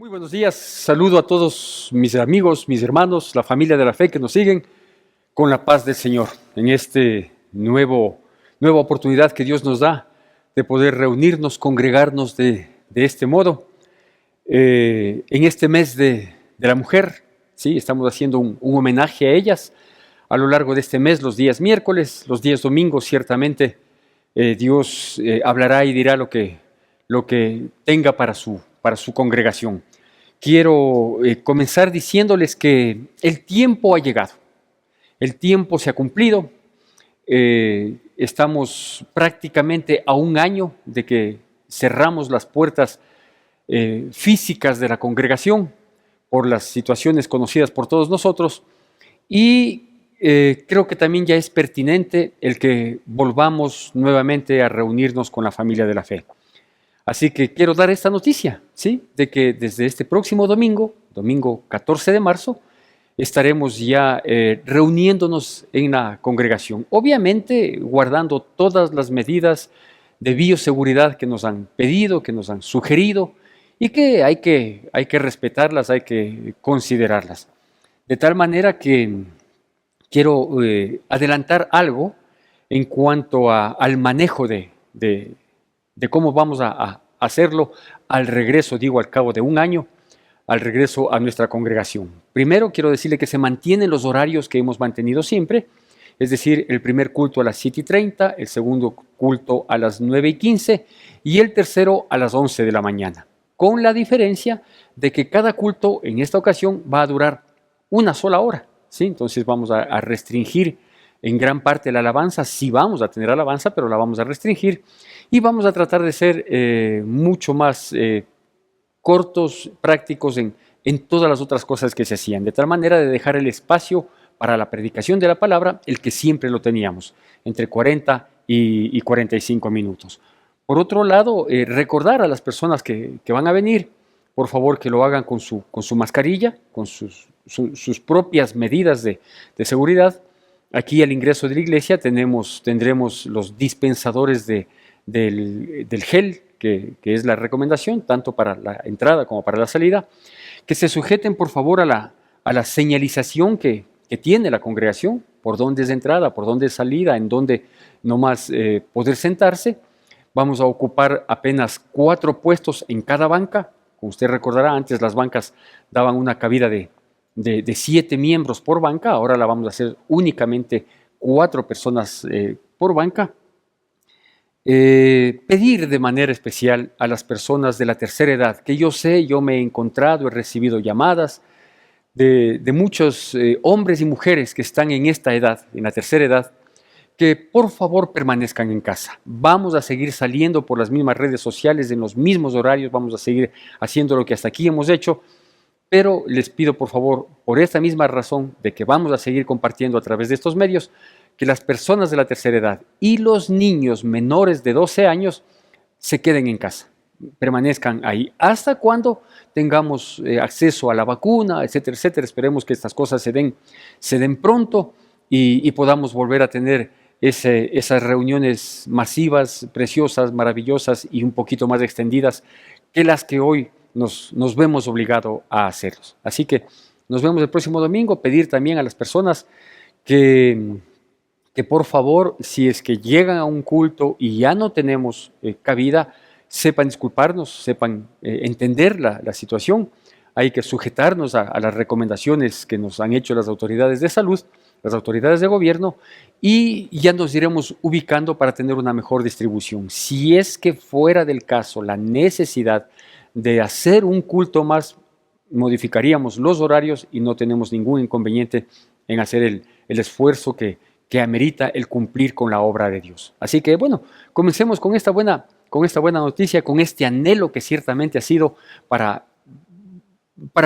Muy buenos días, saludo a todos mis amigos, mis hermanos, la familia de la fe que nos siguen con la paz del Señor en nueva oportunidad que Dios nos da de poder reunirnos, congregarnos de este modo. En este mes de la mujer, ¿sí? Estamos haciendo un homenaje a ellas a lo largo de este mes, los días miércoles, los días domingos, ciertamente Dios hablará y dirá lo que tenga para su congregación. Quiero comenzar diciéndoles que el tiempo ha llegado, el tiempo se ha cumplido, estamos prácticamente a un año de que cerramos las puertas físicas de la congregación por las situaciones conocidas por todos nosotros y creo que también ya es pertinente el que volvamos nuevamente a reunirnos con la familia de la fe. Así que quiero dar esta noticia, ¿sí? De que desde este próximo domingo 14 de marzo, estaremos ya reuniéndonos en la congregación. Obviamente guardando todas las medidas de bioseguridad que nos han pedido, que nos han sugerido y que hay que respetarlas, hay que considerarlas. De tal manera que quiero adelantar algo en cuanto al manejo de cómo vamos a hacerlo al regreso, al cabo de un año, al regreso a nuestra congregación. Primero quiero decirle que se mantienen los horarios que hemos mantenido siempre, es decir, el primer culto a las 7:30, el segundo culto a las 9:15 y el tercero a las 11 de la mañana, con la diferencia de que cada culto en esta ocasión va a durar una sola hora, ¿sí? Entonces vamos a restringir en gran parte la alabanza, sí vamos a tener alabanza, pero la vamos a restringir y vamos a tratar de ser mucho más cortos, prácticos en todas las otras cosas que se hacían, de tal manera de dejar el espacio para la predicación de la palabra, el que siempre lo teníamos, entre 40 y 45 minutos. Por otro lado, recordar a las personas que van a venir, por favor que lo hagan con su mascarilla, con sus propias medidas de seguridad. Aquí al ingreso de la iglesia tendremos los dispensadores del gel, que es la recomendación, tanto para la entrada como para la salida, que se sujeten por favor a la señalización que tiene la congregación, por dónde es entrada, por dónde es salida, en dónde nomás poder sentarse. Vamos a ocupar apenas 4 puestos en cada banca. Como usted recordará, antes las bancas daban una cabida de 7 miembros por banca, ahora la vamos a hacer únicamente 4 personas por banca. Pedir de manera especial a las personas de la tercera edad, que yo me he encontrado, he recibido llamadas de muchos hombres y mujeres que están en esta edad, en la tercera edad, que por favor permanezcan en casa. Vamos a seguir saliendo por las mismas redes sociales, en los mismos horarios, vamos a seguir haciendo lo que hasta aquí hemos hecho, pero les pido por favor, por esta misma razón de que vamos a seguir compartiendo a través de estos medios, que las personas de la tercera edad y los niños menores de 12 años se queden en casa, permanezcan ahí hasta cuando tengamos acceso a la vacuna, etcétera, etcétera. Esperemos que estas cosas se den pronto y podamos volver a tener esas reuniones masivas, preciosas, maravillosas y un poquito más extendidas que las que hoy nos vemos obligados a hacerlos. Así que nos vemos el próximo domingo. Pedir también a las personas que por favor, si es que llegan a un culto y ya no tenemos cabida, sepan disculparnos, sepan entender la situación. Hay que sujetarnos a las recomendaciones que nos han hecho las autoridades de salud, las autoridades de gobierno, y ya nos iremos ubicando para tener una mejor distribución. Si es que fuera del caso la necesidad de hacer un culto más, modificaríamos los horarios y no tenemos ningún inconveniente en hacer el esfuerzo que amerita el cumplir con la obra de Dios. Así que bueno, comencemos con esta buena noticia, con este anhelo que ciertamente ha sido para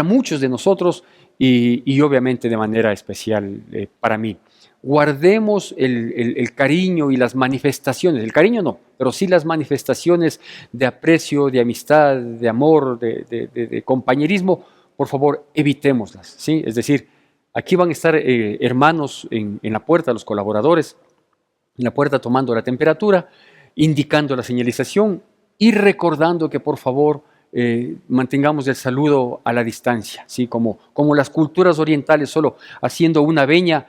muchos de nosotros y obviamente de manera especial para mí. Guardemos el cariño y las manifestaciones, el cariño no, pero sí las manifestaciones de aprecio, de amistad, de amor, de compañerismo, por favor, evitémoslas, ¿sí? Es decir, aquí van a estar hermanos en la puerta, los colaboradores, en la puerta tomando la temperatura, indicando la señalización y recordando que por favor mantengamos el saludo a la distancia, ¿sí? Como las culturas orientales, solo haciendo una veña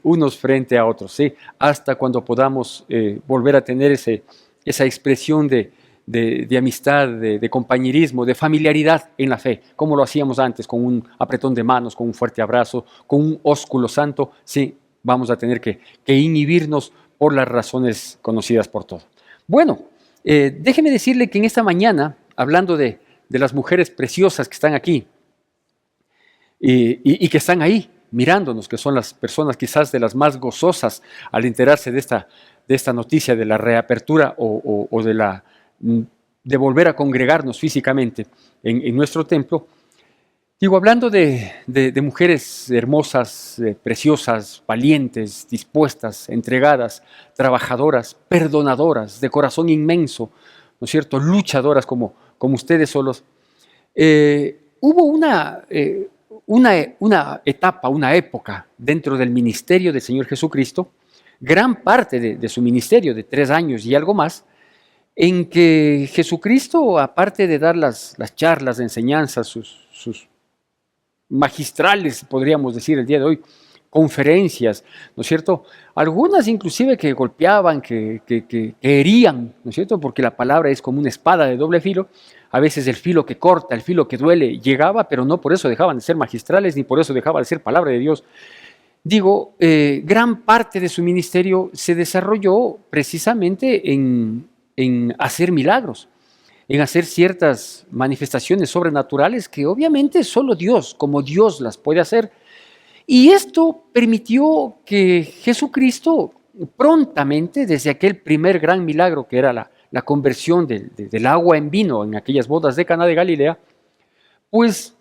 unos frente a otros, ¿sí? Hasta cuando podamos volver a tener esa expresión de amistad, de compañerismo, de familiaridad en la fe, como lo hacíamos antes, con un apretón de manos, con un fuerte abrazo, con un ósculo santo. Sí, vamos a tener que inhibirnos por las razones conocidas por todos. Bueno, déjeme decirle que en esta mañana, hablando de las mujeres preciosas que están aquí y que están ahí mirándonos, que son las personas quizás de las más gozosas al enterarse de esta noticia de la reapertura o de volver a congregarnos físicamente en nuestro templo. Digo, hablando de mujeres hermosas, preciosas, valientes, dispuestas, entregadas, trabajadoras, perdonadoras, de corazón inmenso, ¿no es cierto?, luchadoras como ustedes solos. Hubo una etapa, una época dentro del ministerio del Señor Jesucristo, gran parte de su ministerio, de 3 años y algo más, en que Jesucristo, aparte de dar las charlas de enseñanza, sus magistrales, podríamos decir el día de hoy, conferencias, ¿no es cierto? Algunas inclusive que golpeaban, que herían, ¿no es cierto? Porque la palabra es como una espada de doble filo. A veces el filo que corta, el filo que duele, llegaba, pero no por eso dejaban de ser magistrales, ni por eso dejaban de ser palabra de Dios. Digo, gran parte de su ministerio se desarrolló precisamente en hacer milagros, en hacer ciertas manifestaciones sobrenaturales que obviamente solo Dios, como Dios las puede hacer. Y esto permitió que Jesucristo prontamente, desde aquel primer gran milagro que era la conversión del agua en vino en aquellas bodas de Caná de Galilea, pues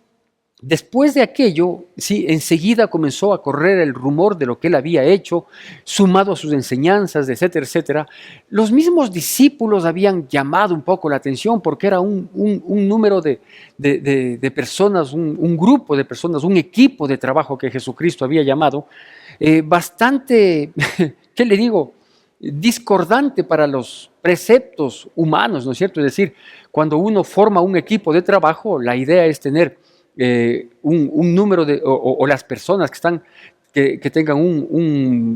después de aquello, sí, enseguida comenzó a correr el rumor de lo que él había hecho, sumado a sus enseñanzas, etcétera, etcétera. Los mismos discípulos habían llamado un poco la atención porque era un número de personas, un grupo de personas, un equipo de trabajo que Jesucristo había llamado, bastante, ¿qué le digo?, discordante para los preceptos humanos, ¿no es cierto? Es decir, cuando uno forma un equipo de trabajo, la idea es tener un número o las personas que tengan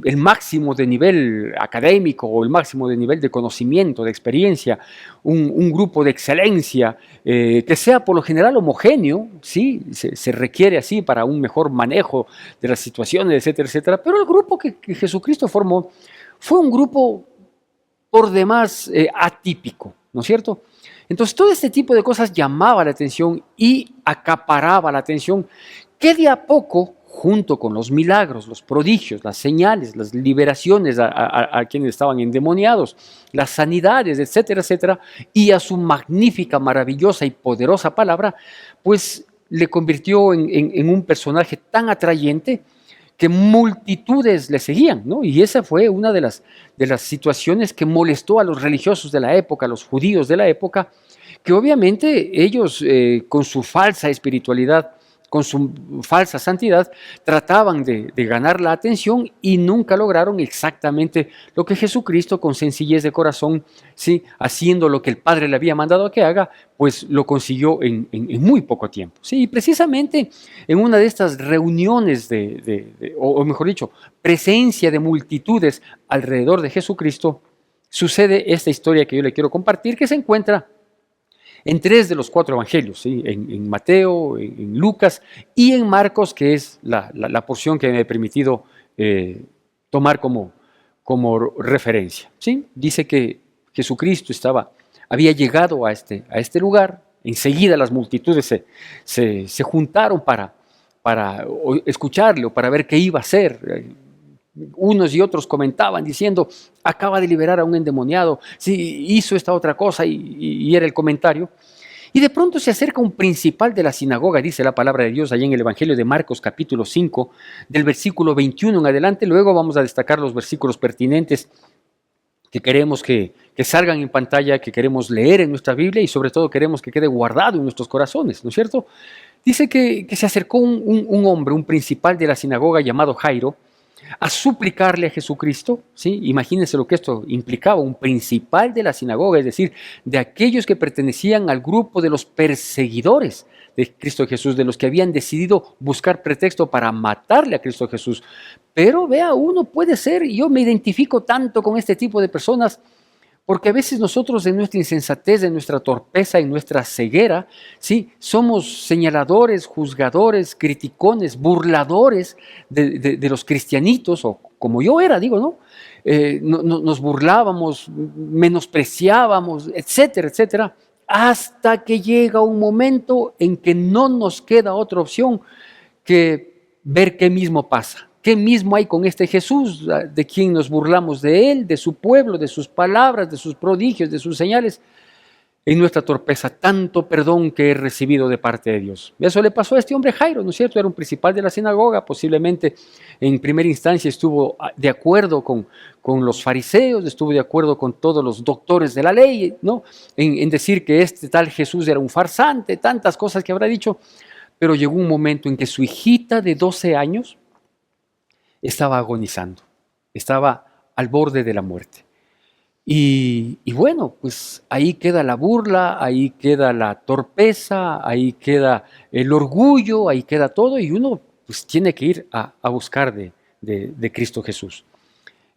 el máximo de nivel académico o el máximo de nivel de conocimiento, de experiencia, un grupo de excelencia, que sea por lo general homogéneo, ¿sí? Se requiere así para un mejor manejo de las situaciones, etcétera, etcétera. Pero el grupo que Jesucristo formó fue un grupo por demás atípico, ¿no es cierto? Entonces, todo este tipo de cosas llamaba la atención y acaparaba la atención, que de a poco, junto con los milagros, los prodigios, las señales, las liberaciones a quienes estaban endemoniados, las sanidades, etcétera, etcétera, y a su magnífica, maravillosa y poderosa palabra, pues le convirtió en un personaje tan atrayente que multitudes le seguían, ¿no? Y esa fue una de las situaciones que molestó a los religiosos de la época, a los judíos de la época, que obviamente ellos con su falsa espiritualidad, con su falsa santidad, trataban de ganar la atención y nunca lograron exactamente lo que Jesucristo, con sencillez de corazón, ¿sí?, haciendo lo que el Padre le había mandado a que haga, pues lo consiguió en muy poco tiempo. Sí, y precisamente en una de estas reuniones o mejor dicho, presencia de multitudes alrededor de Jesucristo, sucede esta historia que yo le quiero compartir, que se encuentra en 3 de los 4 evangelios, ¿sí?, en Mateo, en Lucas y en Marcos, que es la porción que me he permitido tomar como referencia, ¿sí? Dice que Jesucristo había llegado a este lugar. Enseguida las multitudes se juntaron para escucharle o para ver qué iba a hacer. Unos y otros comentaban diciendo, acaba de liberar a un endemoniado, sí, hizo esta otra cosa, y era el comentario. Y de pronto se acerca un principal de la sinagoga, dice la palabra de Dios allá en el Evangelio de Marcos capítulo 5, del versículo 21 en adelante. Luego vamos a destacar los versículos pertinentes que queremos que salgan en pantalla, que queremos leer en nuestra Biblia y sobre todo queremos que quede guardado en nuestros corazones, ¿no es cierto? Dice que se acercó un hombre, un principal de la sinagoga llamado Jairo, a suplicarle a Jesucristo, ¿sí? Imagínense lo que esto implicaba, un principal de la sinagoga, es decir, de aquellos que pertenecían al grupo de los perseguidores de Cristo Jesús, de los que habían decidido buscar pretexto para matarle a Cristo Jesús. Pero vea, uno puede ser, y yo me identifico tanto con este tipo de personas, porque a veces nosotros en nuestra insensatez, en nuestra torpeza, en nuestra ceguera, ¿sí? Somos señaladores, juzgadores, criticones, burladores de los cristianitos, o como yo era, digo, ¿no? Nos burlábamos, menospreciábamos, etcétera, etcétera, hasta que llega un momento en que no nos queda otra opción que ver qué mismo pasa. ¿Qué mismo hay con este Jesús, de quien nos burlamos de él, de su pueblo, de sus palabras, de sus prodigios, de sus señales? En nuestra torpeza, tanto perdón que he recibido de parte de Dios. Eso le pasó a este hombre Jairo, ¿no es cierto? Era un principal de la sinagoga, posiblemente en primera instancia estuvo de acuerdo con los fariseos, estuvo de acuerdo con todos los doctores de la ley, ¿no? En decir que este tal Jesús era un farsante, tantas cosas que habrá dicho, pero llegó un momento en que su hijita de 12 años estaba agonizando, estaba al borde de la muerte. Y bueno, pues ahí queda la burla, ahí queda la torpeza, ahí queda el orgullo, ahí queda todo, y uno pues tiene que ir a buscar de Cristo Jesús.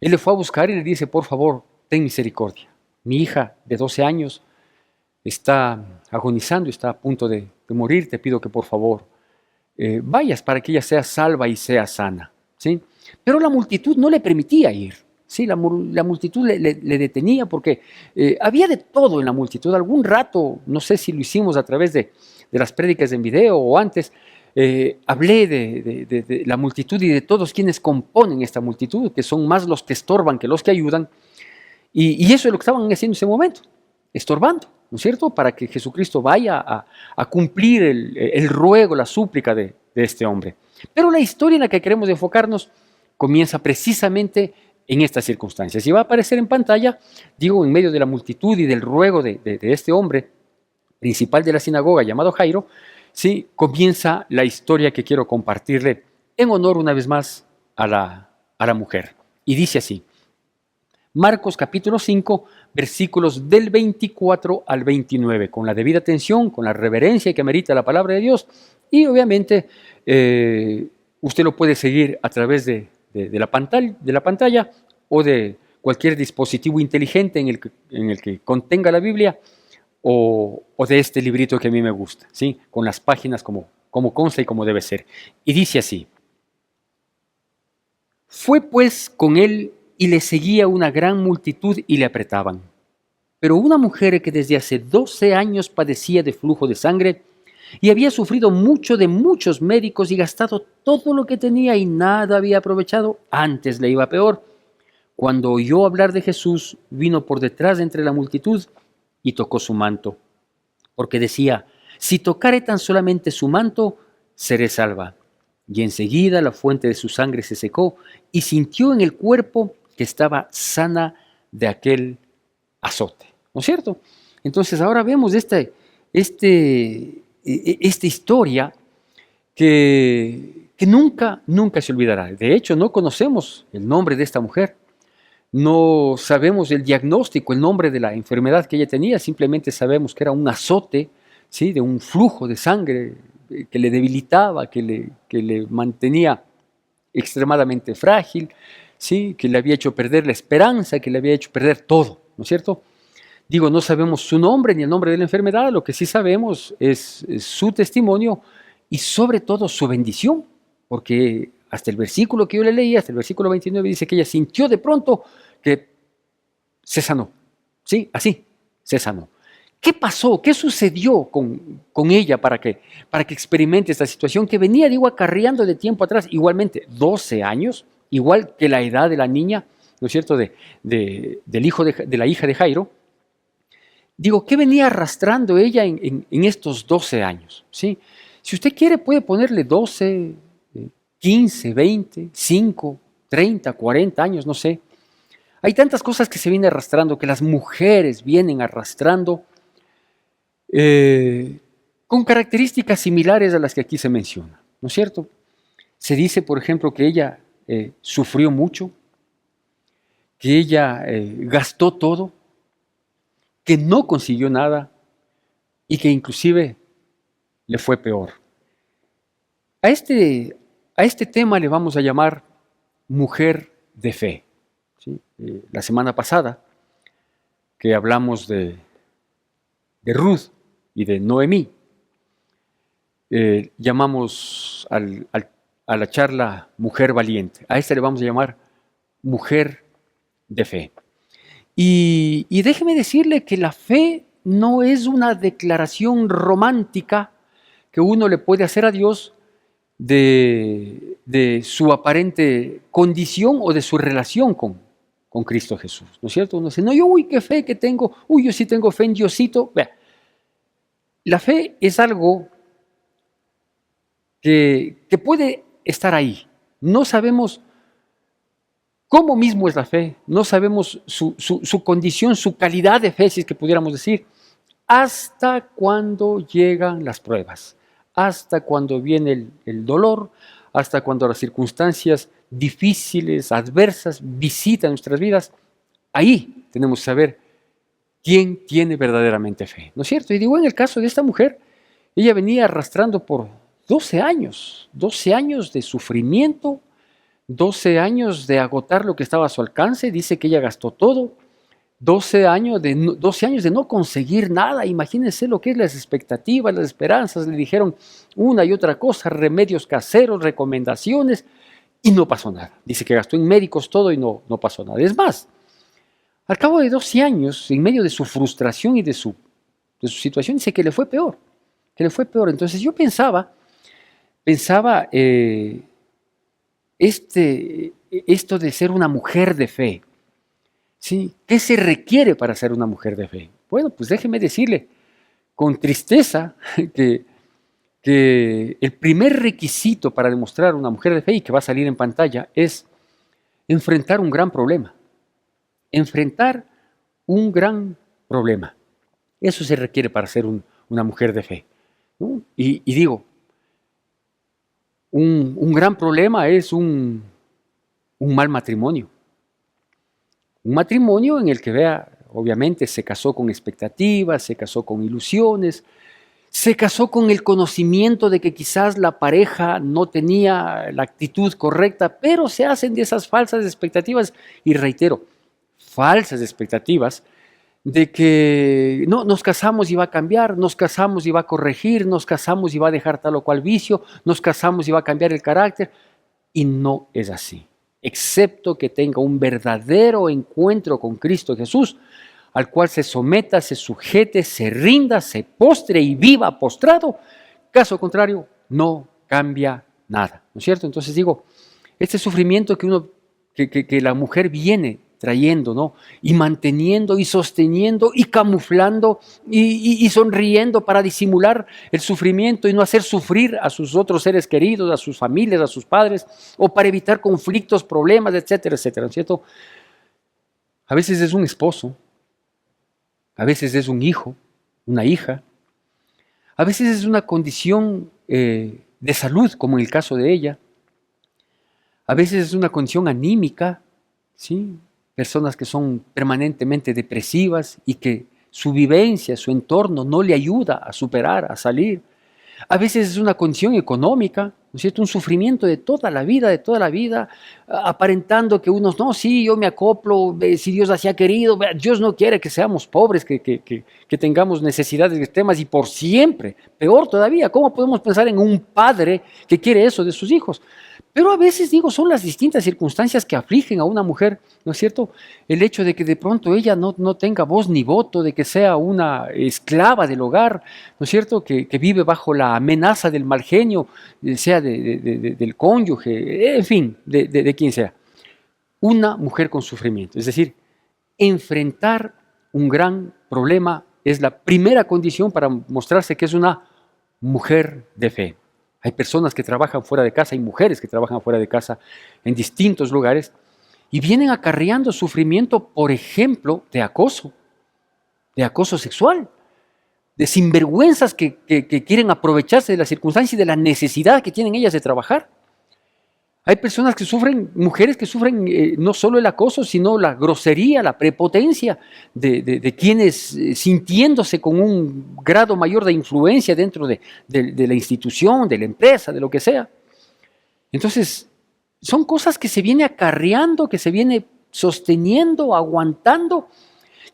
Él le fue a buscar y le dice, por favor, ten misericordia. Mi hija de 12 años está agonizando, está a punto de morir, te pido que por favor vayas para que ella sea salva y sea sana, ¿sí? Pero la multitud no le permitía ir, ¿sí? La multitud le detenía porque había de todo en la multitud. Algún rato, no sé si lo hicimos a través de las prédicas en video o antes, hablé de la multitud y de todos quienes componen esta multitud, que son más los que estorban que los que ayudan, y eso es lo que estaban haciendo en ese momento, estorbando, ¿no es cierto?, para que Jesucristo vaya a cumplir el ruego, la súplica de este hombre. Pero la historia en la que queremos enfocarnos comienza precisamente en estas circunstancias. Y va a aparecer en pantalla, digo, en medio de la multitud y del ruego de este hombre, principal de la sinagoga llamado Jairo, ¿sí? Comienza la historia que quiero compartirle en honor una vez más a la mujer. Y dice así, Marcos capítulo 5, versículos del 24 al 29, con la debida atención, con la reverencia que merita la palabra de Dios, y obviamente usted lo puede seguir a través de la pantalla o de cualquier dispositivo inteligente en el que contenga la Biblia o de este librito que a mí me gusta, ¿sí? Con las páginas como consta y como debe ser. Y dice así, fue pues con él y le seguía una gran multitud y le apretaban. Pero una mujer que desde hace 12 años padecía de flujo de sangre y había sufrido mucho de muchos médicos y gastado todo lo que tenía y nada había aprovechado, antes le iba peor. Cuando oyó hablar de Jesús, vino por detrás de entre la multitud y tocó su manto, porque decía, si tocare tan solamente su manto, seré salva. Y enseguida la fuente de su sangre se secó y sintió en el cuerpo que estaba sana de aquel azote. ¿No es cierto? Entonces ahora vemos esta historia que nunca se olvidará. De hecho, no conocemos el nombre de esta mujer. No sabemos el diagnóstico, el nombre de la enfermedad que ella tenía. Simplemente sabemos que era un azote, ¿sí? De un flujo de sangre que le debilitaba, que le mantenía extremadamente frágil, ¿sí? Que le había hecho perder la esperanza, que le había hecho perder todo, ¿no es cierto? Digo, no sabemos su nombre ni el nombre de la enfermedad, lo que sí sabemos es su testimonio y sobre todo su bendición, porque hasta el versículo que yo le leí, hasta el versículo 29, dice que ella sintió de pronto que se sanó, ¿sí? Así, se sanó. ¿Qué pasó? ¿Qué sucedió con ella para que experimente esta situación que venía, digo, acarreando de tiempo atrás? Igualmente, 12 años, igual que la edad de la niña, ¿no es cierto?, de la hija de Jairo. Digo, ¿qué venía arrastrando ella en estos 12 años? ¿Sí? Si usted quiere, puede ponerle 12, 15, 20, 5, 30, 40 años, no sé. Hay tantas cosas que se vienen arrastrando, que las mujeres vienen arrastrando, con características similares a las que aquí se menciona, ¿no es cierto? Se dice, por ejemplo, que ella sufrió mucho, que ella gastó todo, que no consiguió nada y que inclusive le fue peor. A este tema le vamos a llamar mujer de fe. ¿Sí? La semana pasada, que hablamos de Ruth y de Noemí, llamamos a la charla mujer valiente. A esta le vamos a llamar mujer de fe. Y déjeme decirle que la fe no es una declaración romántica que uno le puede hacer a Dios de su aparente condición o de su relación con Cristo Jesús, ¿no es cierto? Uno dice, no, yo, qué fe que tengo, yo sí tengo fe en Diosito. Vea, la fe es algo que puede estar ahí. No sabemos cómo mismo es la fe, no sabemos su condición, su calidad de fe, si es que pudiéramos decir, hasta cuando llegan las pruebas, hasta cuando viene el dolor, hasta cuando las circunstancias difíciles, adversas, visitan nuestras vidas. Ahí tenemos que saber quién tiene verdaderamente fe, ¿no es cierto? Y digo, en el caso de esta mujer, ella venía arrastrando por 12 años de sufrimiento, 12 años de agotar lo que estaba a su alcance. Dice que ella gastó todo, 12 años de no conseguir nada. Imagínense lo que es las expectativas, las esperanzas. Le dijeron una y otra cosa, remedios caseros, recomendaciones, y no pasó nada. Dice que gastó en médicos todo y no pasó nada. Es más, al cabo de 12 años, en medio de su frustración y de su situación, dice que le fue peor, Entonces yo pensaba esto de ser una mujer de fe, ¿sí? ¿Qué se requiere para ser una mujer de fe? Bueno, pues déjeme decirle con tristeza que el primer requisito para demostrar una mujer de fe, y que va a salir en pantalla, es enfrentar un gran problema. Enfrentar un gran problema. Eso se requiere para ser una mujer de fe, ¿no? Y digo, un gran problema es un mal matrimonio. Un matrimonio en el que, vea, obviamente se casó con expectativas, se casó con ilusiones, se casó con el conocimiento de que quizás la pareja no tenía la actitud correcta, pero se hacen de esas falsas expectativas, y reitero, falsas expectativas, de que no, nos casamos y va a cambiar, nos casamos y va a corregir, nos casamos y va a dejar tal o cual vicio, nos casamos y va a cambiar el carácter, y no es así. Excepto que tenga un verdadero encuentro con Cristo Jesús, al cual se someta, se sujete, se rinda, se postre y viva postrado. Caso contrario, no cambia nada, ¿no es cierto? Entonces digo, este sufrimiento que la mujer viene trayendo, ¿no? Y manteniendo y sosteniendo y camuflando y sonriendo para disimular el sufrimiento y no hacer sufrir a sus otros seres queridos, a sus familias, a sus padres, o para evitar conflictos, problemas, etcétera, etcétera, ¿no es cierto? A veces es un esposo, a veces es un hijo, una hija, a veces es una condición de salud, como en el caso de ella, a veces es una condición anímica, ¿sí? Personas que son permanentemente depresivas y que su vivencia, su entorno no le ayuda a superar, a salir. A veces es una condición económica, ¿no es cierto? Un sufrimiento de toda la vida, aparentando que unos, no, sí, yo me acoplo, si Dios así ha querido, Dios no quiere que seamos pobres, que tengamos necesidades extremas y por siempre. Peor todavía, ¿cómo podemos pensar en un padre que quiere eso de sus hijos? Pero a veces, digo, son las distintas circunstancias que afligen a una mujer, ¿no es cierto? El hecho de que de pronto ella no tenga voz ni voto, de que sea una esclava del hogar, ¿no es cierto? Que vive bajo la amenaza del mal genio, sea del cónyuge, en fin, de quien sea. Una mujer con sufrimiento, es decir, enfrentar un gran problema es la primera condición para mostrarse que es una mujer de fe. Hay personas que trabajan fuera de casa, hay mujeres que trabajan fuera de casa en distintos lugares y vienen acarreando sufrimiento, por ejemplo, de acoso sexual, de sinvergüenzas que quieren aprovecharse de la circunstancia y de la necesidad que tienen ellas de trabajar. Hay personas que sufren, mujeres que sufren no solo el acoso, sino la grosería, la prepotencia de quienes sintiéndose con un grado mayor de influencia dentro de la institución, de la empresa, de lo que sea. Entonces, son cosas que se viene acarreando, que se viene sosteniendo, aguantando,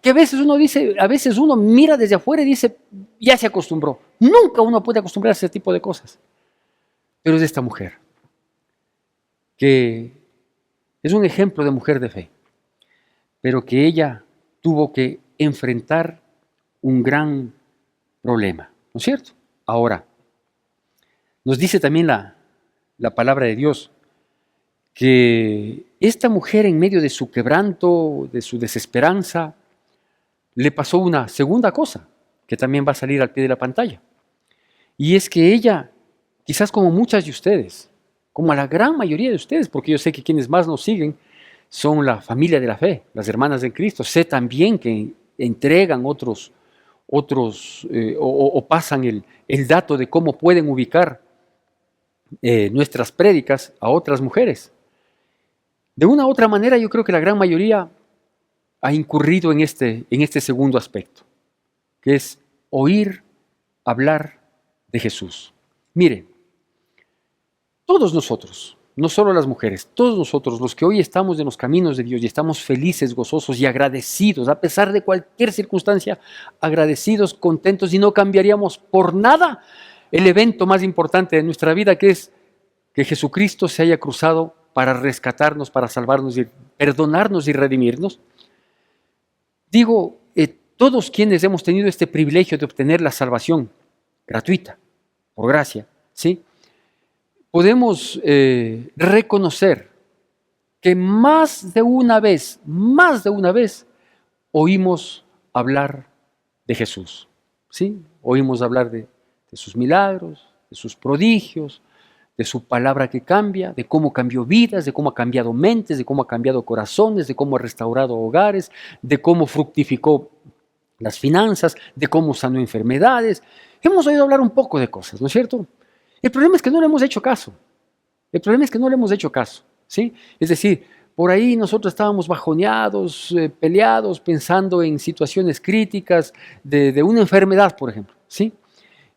que a veces uno dice, a veces uno mira desde afuera y dice, ya se acostumbró. Nunca uno puede acostumbrarse a ese tipo de cosas. Pero es esta mujer, que es un ejemplo de mujer de fe, pero que ella tuvo que enfrentar un gran problema, ¿no es cierto? Ahora, nos dice también la palabra de Dios que esta mujer en medio de su quebranto, de su desesperanza, le pasó una segunda cosa que también va a salir al pie de la pantalla. Y es que ella, quizás como muchas de ustedes, como a la gran mayoría de ustedes, porque yo sé que quienes más nos siguen son la familia de la fe, las hermanas de Cristo, sé también que entregan otros o pasan el dato de cómo pueden ubicar nuestras prédicas a otras mujeres. De una u otra manera, yo creo que la gran mayoría ha incurrido en este segundo aspecto, que es oír hablar de Jesús. Mire, todos nosotros, no solo las mujeres, todos nosotros, los que hoy estamos en los caminos de Dios y estamos felices, gozosos y agradecidos, a pesar de cualquier circunstancia, agradecidos, contentos, y no cambiaríamos por nada el evento más importante de nuestra vida, que es que Jesucristo se haya cruzado para rescatarnos, para salvarnos, y perdonarnos y redimirnos. Digo, todos quienes hemos tenido este privilegio de obtener la salvación gratuita, por gracia, ¿sí? Podemos reconocer que más de una vez, oímos hablar de Jesús, ¿sí? Oímos hablar de sus milagros, de sus prodigios, de su palabra que cambia, de cómo cambió vidas, de cómo ha cambiado mentes, de cómo ha cambiado corazones, de cómo ha restaurado hogares, de cómo fructificó las finanzas, de cómo sanó enfermedades. Hemos oído hablar un poco de cosas, ¿no es cierto? El problema es que no le hemos hecho caso. El problema es que no le hemos hecho caso, ¿sí? Es decir, por ahí nosotros estábamos bajoneados, peleados, pensando en situaciones críticas de una enfermedad, por ejemplo, ¿sí?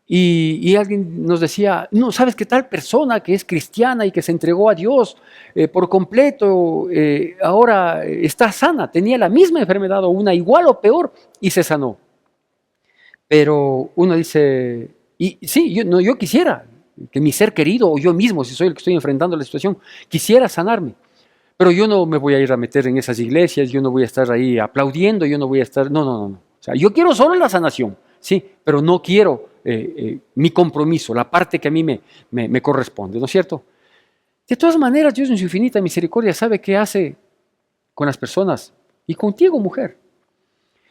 Y alguien nos decía, no, ¿sabes qué tal persona que es cristiana y que se entregó a Dios por completo, ahora está sana, tenía la misma enfermedad o una igual o peor y se sanó? Pero uno dice, y sí, yo quisiera que mi ser querido o yo mismo, si soy el que estoy enfrentando la situación, quisiera sanarme. Pero yo no me voy a ir a meter en esas iglesias, yo no voy a estar ahí aplaudiendo, yo no voy a estar, no. O sea, yo quiero solo la sanación, sí, pero no quiero mi compromiso, la parte que a mí me corresponde, ¿no es cierto? De todas maneras, Dios en su infinita misericordia sabe qué hace con las personas y contigo, mujer,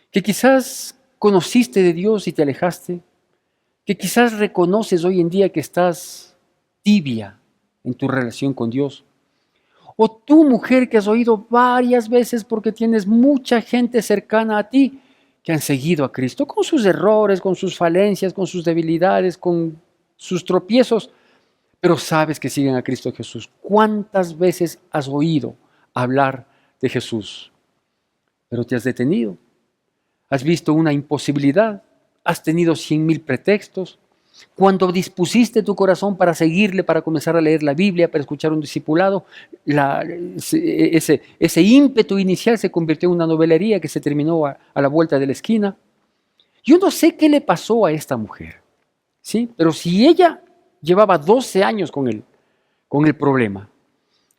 que quizás conociste de Dios y te alejaste, que quizás reconoces hoy en día que estás tibia en tu relación con Dios. O tú, mujer, que has oído varias veces porque tienes mucha gente cercana a ti que han seguido a Cristo, con sus errores, con sus falencias, con sus debilidades, con sus tropiezos, pero sabes que siguen a Cristo Jesús. ¿Cuántas veces has oído hablar de Jesús? Pero te has detenido. Has visto una imposibilidad. Has tenido 100,000 pretextos. Cuando dispusiste tu corazón para seguirle, para comenzar a leer la Biblia, para escuchar un discipulado, ese ímpetu inicial se convirtió en una novelería que se terminó a la vuelta de la esquina. Yo no sé qué le pasó a esta mujer, ¿sí? Pero si ella llevaba 12 años con el problema,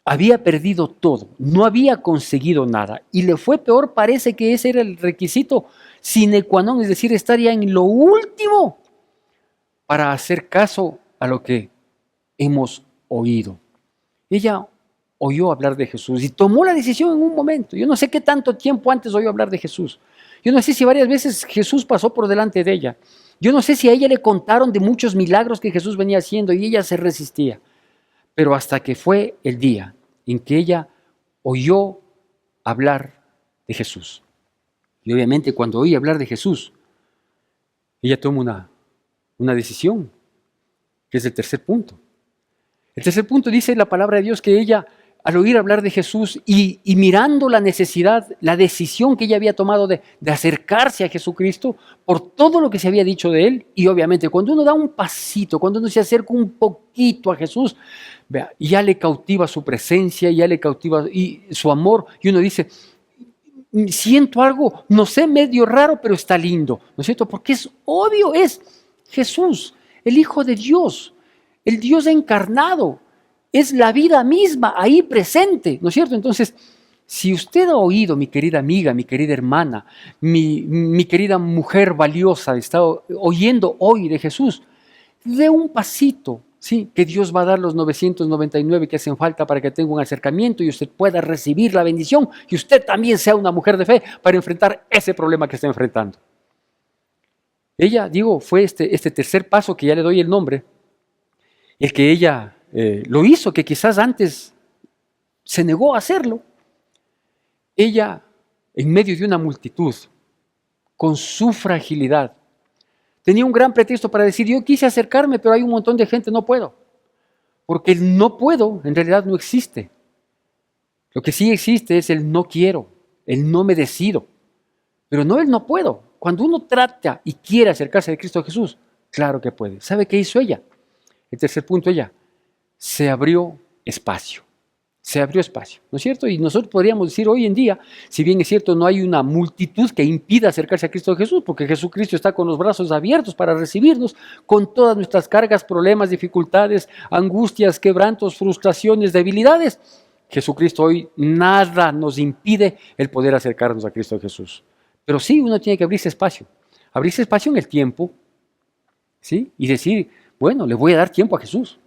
había perdido todo, no había conseguido nada y le fue peor, parece que ese era el requisito sine qua non, es decir, estar ya en lo último para hacer caso a lo que hemos oído. Ella oyó hablar de Jesús y tomó la decisión en un momento. Yo no sé qué tanto tiempo antes oyó hablar de Jesús. Yo no sé si varias veces Jesús pasó por delante de ella. Yo no sé si a ella le contaron de muchos milagros que Jesús venía haciendo y ella se resistía. Pero hasta que fue el día en que ella oyó hablar de Jesús. Y obviamente cuando oí hablar de Jesús, ella toma una decisión, que es el tercer punto. El tercer punto dice la palabra de Dios que ella, al oír hablar de Jesús y mirando la necesidad, la decisión que ella había tomado de acercarse a Jesucristo por todo lo que se había dicho de él, y obviamente cuando uno da un pasito, cuando uno se acerca un poquito a Jesús, vea, ya le cautiva su presencia, ya le cautiva y su amor, y uno dice, siento algo, no sé, medio raro, pero está lindo, ¿no es cierto? Porque es obvio, es Jesús, el Hijo de Dios, el Dios encarnado, es la vida misma ahí presente, ¿no es cierto? Entonces, si usted ha oído, mi querida amiga, mi querida hermana, mi querida mujer valiosa, está oyendo hoy de Jesús, dé un pasito, ¿sí? Que Dios va a dar los 999 que hacen falta para que tenga un acercamiento y usted pueda recibir la bendición y usted también sea una mujer de fe para enfrentar ese problema que está enfrentando. Ella, digo, fue este tercer paso que ya le doy el nombre, el que ella lo hizo, que quizás antes se negó a hacerlo. Ella, en medio de una multitud, con su fragilidad, tenía un gran pretexto para decir, yo quise acercarme, pero hay un montón de gente, no puedo. Porque el no puedo en realidad no existe. Lo que sí existe es el no quiero, el no me decido, pero no el no puedo. Cuando uno trata y quiere acercarse a Cristo Jesús, claro que puede. ¿Sabe qué hizo ella? El tercer punto, ella se abrió espacio. Se abrió espacio, ¿no es cierto? Y nosotros podríamos decir hoy en día, si bien es cierto, no hay una multitud que impida acercarse a Cristo Jesús, porque Jesucristo está con los brazos abiertos para recibirnos con todas nuestras cargas, problemas, dificultades, angustias, quebrantos, frustraciones, debilidades. Jesucristo hoy nada nos impide el poder acercarnos a Cristo Jesús. Pero sí, uno tiene que abrirse espacio en el tiempo, ¿sí? Y decir, bueno, le voy a dar tiempo a Jesús.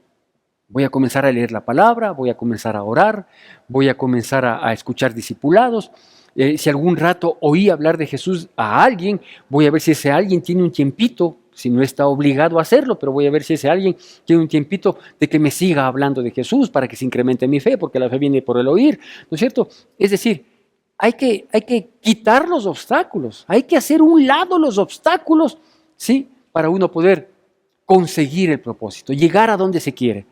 Voy a comenzar a leer la palabra, voy a comenzar a orar, voy a comenzar a escuchar discipulados. Si algún rato oí hablar de Jesús a alguien, voy a ver si ese alguien tiene un tiempito, si no está obligado a hacerlo, pero voy a ver si ese alguien tiene un tiempito de que me siga hablando de Jesús para que se incremente mi fe, porque la fe viene por el oír, ¿no es cierto? Es decir, hay que quitar los obstáculos, hay que hacer a un lado los obstáculos, ¿sí? Para uno poder conseguir el propósito, llegar a donde se quiere.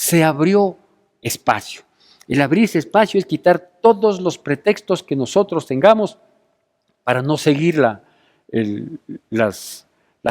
Se abrió espacio. El abrirse espacio es quitar todos los pretextos que nosotros tengamos para no seguir las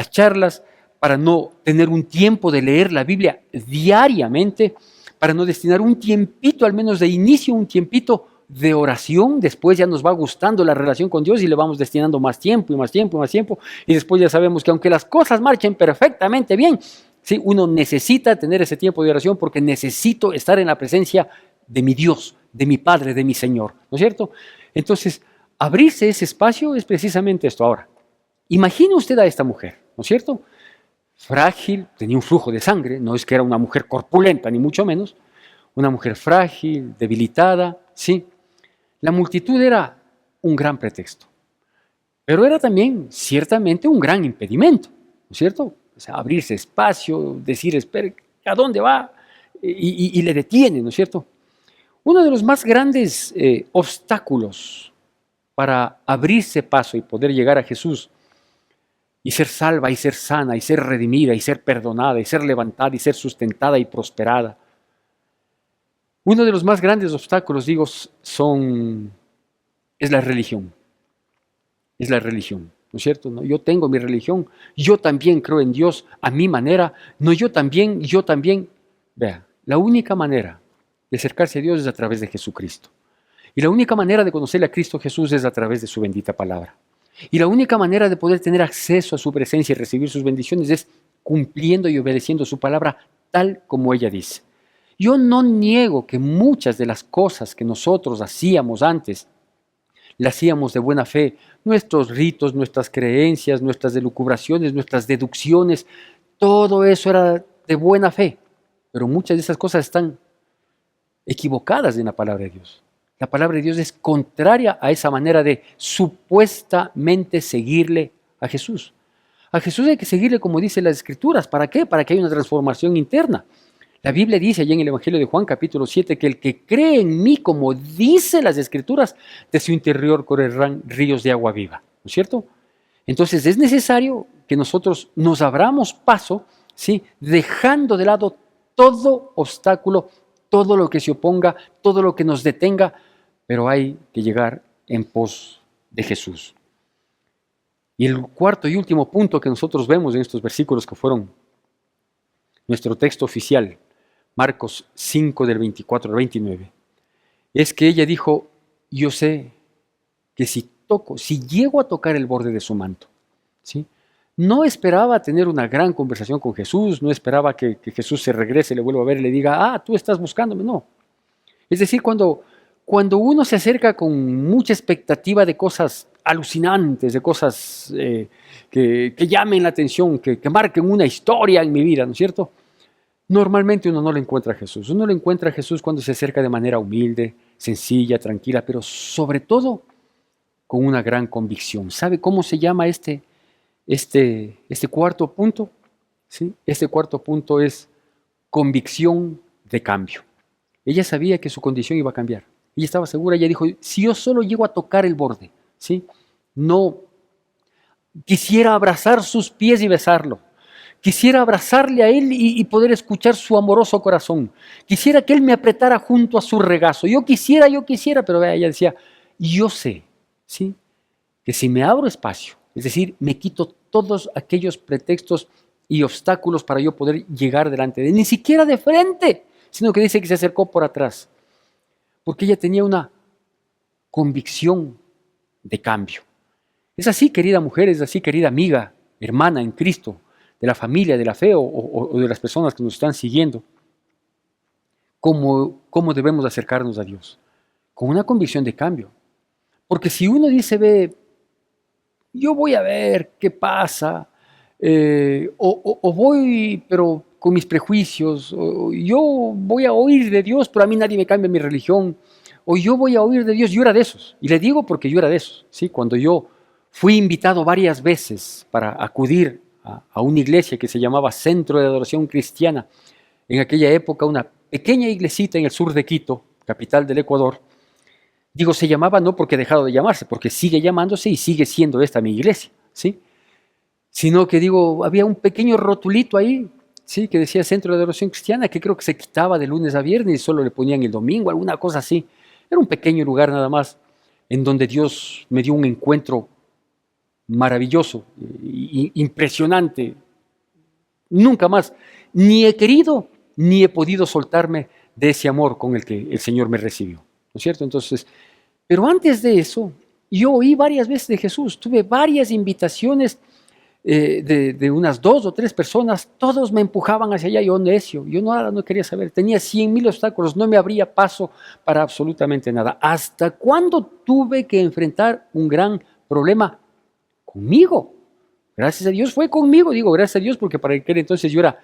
charlas, para no tener un tiempo de leer la Biblia diariamente, para no destinar un tiempito, al menos de inicio, un tiempito de oración. Después ya nos va gustando la relación con Dios y le vamos destinando más tiempo y más tiempo y más tiempo. Y después ya sabemos que aunque las cosas marchen perfectamente bien, sí, uno necesita tener ese tiempo de oración porque necesito estar en la presencia de mi Dios, de mi Padre, de mi Señor, ¿no es cierto? Entonces, abrirse ese espacio es precisamente esto. Ahora, imagine usted a esta mujer, ¿no es cierto? Frágil, tenía un flujo de sangre, no es que era una mujer corpulenta, ni mucho menos, una mujer frágil, debilitada, ¿sí? La multitud era un gran pretexto, pero era también ciertamente un gran impedimento, ¿no es cierto? O sea, abrirse espacio, decir, espere, ¿a dónde va? Y le detiene, ¿no es cierto? Uno de los más grandes obstáculos para abrirse paso y poder llegar a Jesús y ser salva y ser sana y ser redimida y ser perdonada y ser levantada y ser sustentada y prosperada. Uno de los más grandes obstáculos, digo, es la religión. Es la religión. ¿No es cierto? ¿No? Yo tengo mi religión, yo también creo en Dios a mi manera, no, yo también. Vea, la única manera de acercarse a Dios es a través de Jesucristo. Y la única manera de conocerle a Cristo Jesús es a través de su bendita palabra. Y la única manera de poder tener acceso a su presencia y recibir sus bendiciones es cumpliendo y obedeciendo su palabra tal como ella dice. Yo no niego que muchas de las cosas que nosotros hacíamos antes, las hacíamos de buena fe. Nuestros ritos, nuestras creencias, nuestras elucubraciones, nuestras deducciones, todo eso era de buena fe. Pero muchas de esas cosas están equivocadas en la palabra de Dios. La palabra de Dios es contraria a esa manera de supuestamente seguirle a Jesús. A Jesús hay que seguirle como dicen las Escrituras. ¿Para qué? Para que haya una transformación interna. La Biblia dice allá en el Evangelio de Juan capítulo 7 que el que cree en mí, como dice las Escrituras, de su interior correrán ríos de agua viva. ¿No es cierto? Entonces es necesario que nosotros nos abramos paso, ¿sí? Dejando de lado todo obstáculo, todo lo que se oponga, todo lo que nos detenga, pero hay que llegar en pos de Jesús. Y el cuarto y último punto que nosotros vemos en estos versículos que fueron nuestro texto oficial, Marcos 5 del 24 al 29, es que ella dijo, yo sé que si llego a tocar el borde de su manto, ¿sí? No esperaba tener una gran conversación con Jesús, no esperaba que Jesús se regrese, le vuelva a ver y le diga, tú estás buscándome, no. Es decir, cuando uno se acerca con mucha expectativa de cosas alucinantes, de cosas que llamen la atención, que marquen una historia en mi vida, ¿no es cierto? Normalmente uno no le encuentra a Jesús. Uno le encuentra a Jesús cuando se acerca de manera humilde, sencilla, tranquila, pero sobre todo con una gran convicción. ¿Sabe cómo se llama este cuarto punto? ¿Sí? Este cuarto punto es convicción de cambio. Ella sabía que su condición iba a cambiar. Ella estaba segura, ella dijo, si yo solo llego a tocar el borde, ¿sí? No quisiera abrazar sus pies y besarlo. Quisiera abrazarle a él y poder escuchar su amoroso corazón. Quisiera que él me apretara junto a su regazo. Yo quisiera, pero ella decía, yo sé, ¿sí? Que si me abro espacio, es decir, me quito todos aquellos pretextos y obstáculos para yo poder llegar delante de él, ni siquiera de frente, sino que dice que se acercó por atrás, porque ella tenía una convicción de cambio. Es así, querida mujer, es así, querida amiga, hermana en Cristo, de la familia, de la fe o de las personas que nos están siguiendo, ¿cómo debemos acercarnos a Dios? Con una convicción de cambio. Porque si uno dice, yo voy a ver qué pasa, o voy, pero con mis prejuicios, o yo voy a oír de Dios, pero a mí nadie me cambia mi religión, o yo voy a oír de Dios, yo era de esos. Y le digo porque yo era de esos, ¿sí? Cuando yo fui invitado varias veces para acudir a una iglesia que se llamaba Centro de Adoración Cristiana, en aquella época una pequeña iglesita en el sur de Quito, capital del Ecuador. Digo, se llamaba no porque ha dejado de llamarse, porque sigue llamándose y sigue siendo esta mi iglesia, ¿sí? Sino que digo, había un pequeño rotulito ahí, ¿sí? Que decía Centro de Adoración Cristiana, que creo que se quitaba de lunes a viernes y solo le ponían el domingo, alguna cosa así. Era un pequeño lugar nada más, en donde Dios me dio un encuentro maravilloso, impresionante. Nunca más, ni he querido, ni he podido soltarme de ese amor con el que el Señor me recibió, ¿no es cierto? Entonces, pero antes de eso, yo oí varias veces de Jesús, tuve varias invitaciones de unas 2 o 3 personas, todos me empujaban hacia allá, yo necio, yo no quería saber, tenía 100,000 obstáculos, no me abría paso para absolutamente nada. ¿Hasta cuándo tuve que enfrentar un gran problema? Conmigo. Gracias a Dios fue conmigo, digo gracias a Dios porque para aquel entonces yo era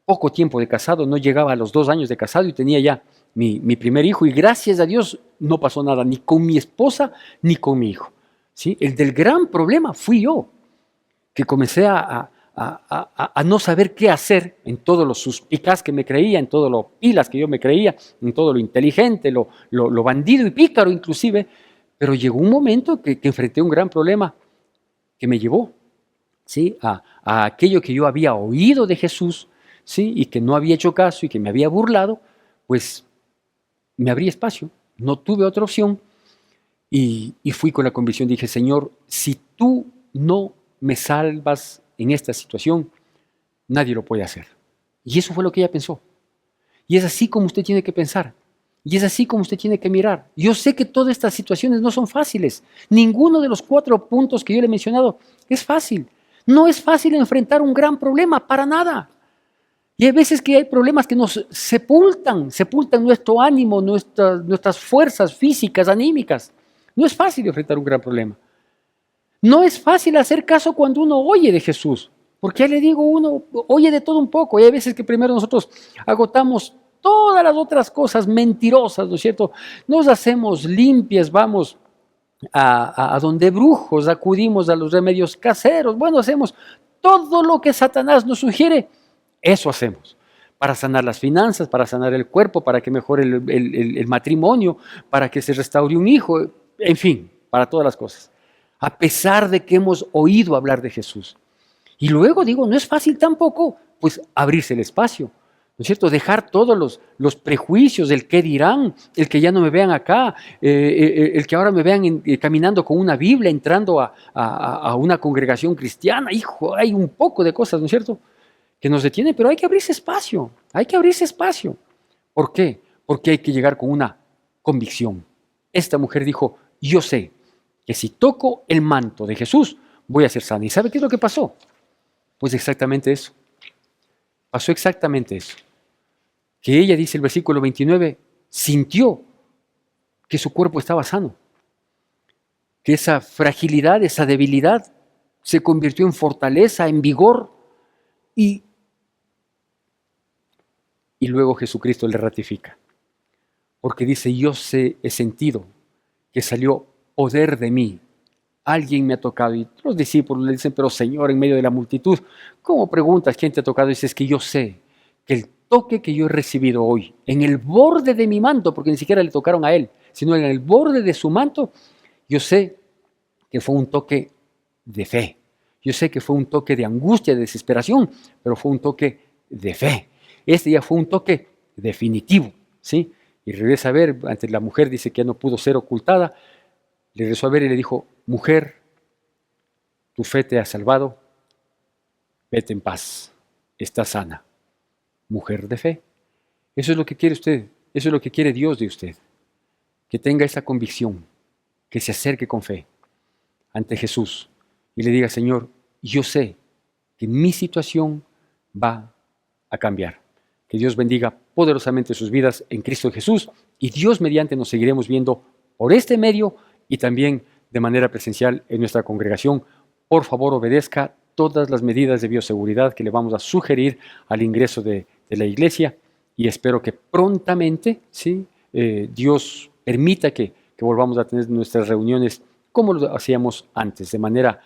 poco tiempo de casado, no llegaba a los 2 años de casado y tenía ya mi primer hijo y gracias a Dios no pasó nada ni con mi esposa ni con mi hijo, ¿sí? El del gran problema fui yo, que comencé a no saber qué hacer en todo lo suspicaz que me creía, en todo lo pilas que yo me creía, en todo lo inteligente, lo bandido y pícaro inclusive, pero llegó un momento que enfrenté un gran problema que me llevó, ¿sí? a aquello que yo había oído de Jesús, ¿sí? Y que no había hecho caso y que me había burlado, pues me abrí espacio, no tuve otra opción y fui con la convicción, dije, Señor, si tú no me salvas en esta situación, nadie lo puede hacer. Y eso fue lo que ella pensó. Y es así como usted tiene que pensar. Y es así como usted tiene que mirar. Yo sé que todas estas situaciones no son fáciles. Ninguno de los 4 puntos que yo le he mencionado es fácil. No es fácil enfrentar un gran problema, para nada. Y hay veces que hay problemas que nos sepultan nuestro ánimo, nuestras fuerzas físicas, anímicas. No es fácil enfrentar un gran problema. No es fácil hacer caso cuando uno oye de Jesús. Porque ya le digo, uno oye de todo un poco. Y hay veces que primero nosotros agotamos todas las otras cosas mentirosas, ¿no es cierto? Nos hacemos limpias, vamos a donde brujos, acudimos a los remedios caseros. Bueno, hacemos todo lo que Satanás nos sugiere. Eso hacemos. Para sanar las finanzas, para sanar el cuerpo, para que mejore el matrimonio, para que se restaure un hijo, en fin, para todas las cosas. A pesar de que hemos oído hablar de Jesús. Y luego digo, no es fácil tampoco, pues abrirse el espacio. es cierto? Dejar todos los prejuicios, el qué dirán, el que ya no me vean acá, el que ahora me vean caminando con una Biblia, entrando a una congregación cristiana. Hijo, hay un poco de cosas, ¿no es cierto?, que nos detienen, pero hay que abrirse espacio, hay que abrirse espacio. ¿Por qué? Porque hay que llegar con una convicción. Esta mujer dijo, yo sé que si toco el manto de Jesús, voy a ser sana. ¿Y sabe qué es lo que pasó? Pues exactamente eso. Pasó exactamente eso. Que ella, dice el versículo 29, sintió que su cuerpo estaba sano. Que esa fragilidad, esa debilidad, se convirtió en fortaleza, en vigor. Y luego Jesucristo le ratifica. Porque dice, yo he sentido que salió poder de mí. Alguien me ha tocado. Y los discípulos le dicen, pero Señor, en medio de la multitud, ¿cómo preguntas quién te ha tocado? Y dices que yo sé que el toque que yo he recibido hoy, en el borde de mi manto, porque ni siquiera le tocaron a él, sino en el borde de su manto, yo sé que fue un toque de fe. Yo sé que fue un toque de angustia, de desesperación, pero fue un toque de fe. Este ya fue un toque definitivo, ¿sí? Y regresa a ver, ante la mujer dice que ya no pudo ser ocultada, le regresó a ver y le dijo, mujer, tu fe te ha salvado, vete en paz, estás sana. Mujer de fe. Eso es lo que quiere usted, eso es lo que quiere Dios de usted. Que tenga esa convicción, que se acerque con fe ante Jesús y le diga, Señor, yo sé que mi situación va a cambiar. Que Dios bendiga poderosamente sus vidas en Cristo Jesús y Dios mediante nos seguiremos viendo por este medio y también de manera presencial en nuestra congregación. Por favor, obedezca todas las medidas de bioseguridad que le vamos a sugerir al ingreso de la iglesia y espero que prontamente, ¿sí?, Dios permita que volvamos a tener nuestras reuniones como lo hacíamos antes, de manera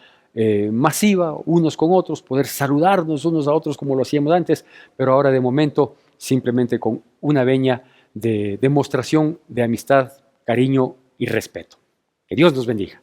masiva, unos con otros, poder saludarnos unos a otros como lo hacíamos antes, pero ahora de momento simplemente con una veña de demostración de amistad, cariño y respeto. Que Dios los bendiga.